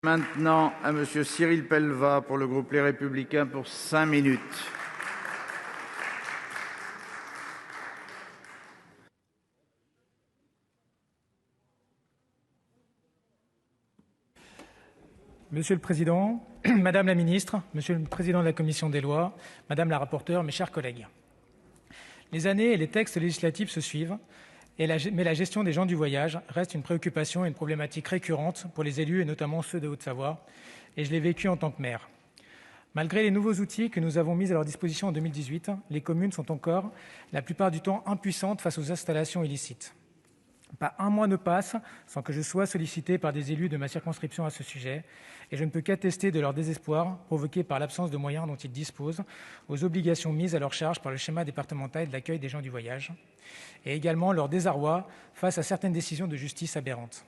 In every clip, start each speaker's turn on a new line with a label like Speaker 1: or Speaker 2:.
Speaker 1: Maintenant à monsieur Cyril Pellevat pour le groupe Les Républicains pour 5 minutes.
Speaker 2: Monsieur le Président, Madame la Ministre, Monsieur le Président de la Commission des lois, Madame la rapporteure, mes chers collègues. Les années et les textes législatifs se suivent, mais la gestion des gens du voyage reste une préoccupation et une problématique récurrente pour les élus, et notamment ceux de Haute-Savoie, et je l'ai vécu en tant que maire. Malgré les nouveaux outils que nous avons mis à leur disposition en 2018, les communes sont encore, la plupart du temps, impuissantes face aux installations illicites. Pas un mois ne passe sans que je sois sollicité par des élus de ma circonscription à ce sujet, et je ne peux qu'attester de leur désespoir provoqué par l'absence de moyens dont ils disposent, aux obligations mises à leur charge par le schéma départemental de l'accueil des gens du voyage, et également leur désarroi face à certaines décisions de justice aberrantes.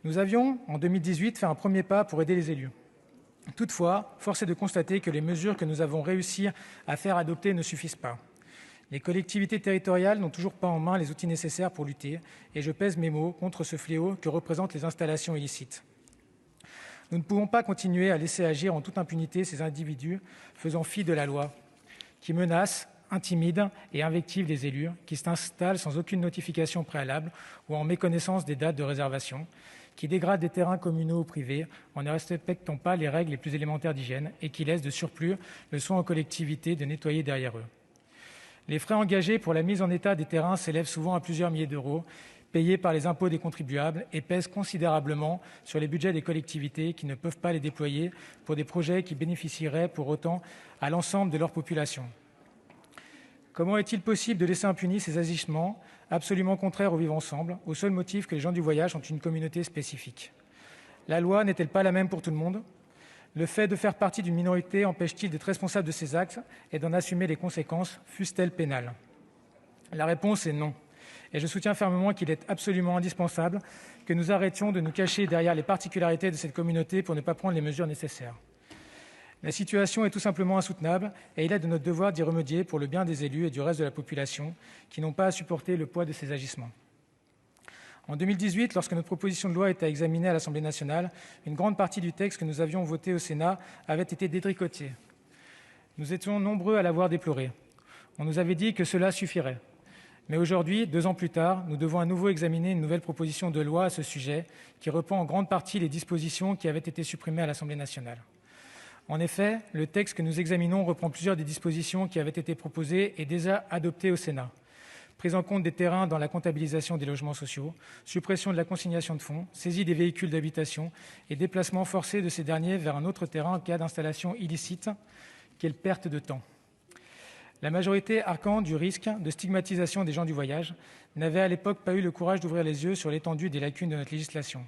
Speaker 2: Nous avions, en 2018, fait un premier pas pour aider les élus. Toutefois, force est de constater que les mesures que nous avons réussi à faire adopter ne suffisent pas. Les collectivités territoriales n'ont toujours pas en main les outils nécessaires pour lutter, et je pèse mes mots contre ce fléau que représentent les installations illicites. Nous ne pouvons pas continuer à laisser agir en toute impunité ces individus faisant fi de la loi, qui menacent, intimident et invectivent les élus, qui s'installent sans aucune notification préalable ou en méconnaissance des dates de réservation, qui dégradent des terrains communaux ou privés en ne respectant pas les règles les plus élémentaires d'hygiène et qui laissent de surplus le soin aux collectivités de nettoyer derrière eux. Les frais engagés pour la mise en état des terrains s'élèvent souvent à plusieurs milliers d'euros, payés par les impôts des contribuables et pèsent considérablement sur les budgets des collectivités qui ne peuvent pas les déployer pour des projets qui bénéficieraient pour autant à l'ensemble de leur population. Comment est-il possible de laisser impunis ces agissements absolument contraires au vivre ensemble, au seul motif que les gens du voyage sont une communauté spécifique? La loi n'est-elle pas la même pour tout le monde? Le fait de faire partie d'une minorité empêche-t-il d'être responsable de ses actes et d'en assumer les conséquences, fussent-elles pénales? La réponse est non. Et je soutiens fermement qu'il est absolument indispensable que nous arrêtions de nous cacher derrière les particularités de cette communauté pour ne pas prendre les mesures nécessaires. La situation est tout simplement insoutenable et il est de notre devoir d'y remédier pour le bien des élus et du reste de la population qui n'ont pas à supporter le poids de ces agissements. En 2018, lorsque notre proposition de loi était examinée à l'Assemblée nationale, une grande partie du texte que nous avions voté au Sénat avait été détricoté. Nous étions nombreux à l'avoir déploré. On nous avait dit que cela suffirait. Mais aujourd'hui, 2 ans plus tard, nous devons à nouveau examiner une nouvelle proposition de loi à ce sujet qui reprend en grande partie les dispositions qui avaient été supprimées à l'Assemblée nationale. En effet, le texte que nous examinons reprend plusieurs des dispositions qui avaient été proposées et déjà adoptées au Sénat. Prise en compte des terrains dans la comptabilisation des logements sociaux, suppression de la consignation de fonds, saisie des véhicules d'habitation et déplacement forcé de ces derniers vers un autre terrain en cas d'installation illicite. Quelle perte de temps! La majorité, arguant du risque de stigmatisation des gens du voyage, n'avait à l'époque pas eu le courage d'ouvrir les yeux sur l'étendue des lacunes de notre législation.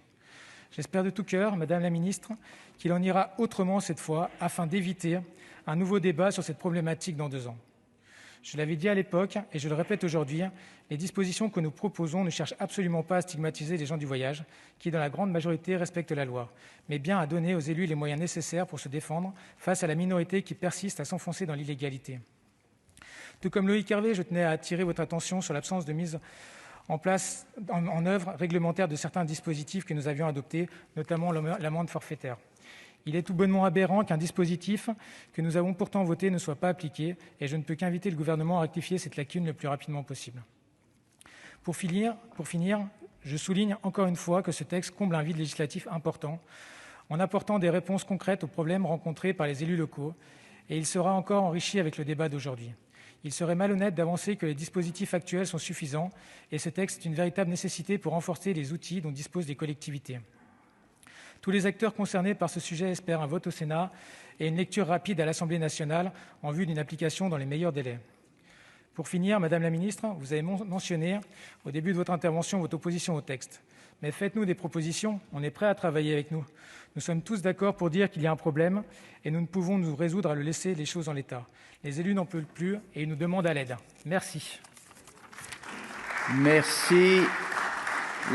Speaker 2: J'espère de tout cœur, Madame la Ministre, qu'il en ira autrement cette fois afin d'éviter un nouveau débat sur cette problématique dans 2 ans. Je l'avais dit à l'époque et je le répète aujourd'hui, les dispositions que nous proposons ne cherchent absolument pas à stigmatiser les gens du voyage, qui dans la grande majorité respectent la loi, mais bien à donner aux élus les moyens nécessaires pour se défendre face à la minorité qui persiste à s'enfoncer dans l'illégalité. Tout comme Loïc Hervé, je tenais à attirer votre attention sur l'absence de mise en œuvre réglementaire de certains dispositifs que nous avions adoptés, notamment l'amende forfaitaire. Il est tout bonnement aberrant qu'un dispositif que nous avons pourtant voté ne soit pas appliqué et je ne peux qu'inviter le gouvernement à rectifier cette lacune le plus rapidement possible. Pour finir, je souligne encore une fois que ce texte comble un vide législatif important en apportant des réponses concrètes aux problèmes rencontrés par les élus locaux et il sera encore enrichi avec le débat d'aujourd'hui. Il serait malhonnête d'avancer que les dispositifs actuels sont suffisants et ce texte est une véritable nécessité pour renforcer les outils dont disposent les collectivités. Tous les acteurs concernés par ce sujet espèrent un vote au Sénat et une lecture rapide à l'Assemblée nationale en vue d'une application dans les meilleurs délais. Pour finir, Madame la Ministre, vous avez mentionné au début de votre intervention votre opposition au texte. Mais faites-nous des propositions, on est prêt à travailler avec nous. Nous sommes tous d'accord pour dire qu'il y a un problème et nous ne pouvons nous résoudre à le laisser les choses en l'état. Les élus n'en peuvent plus et ils nous demandent à l'aide. Merci.
Speaker 1: Merci.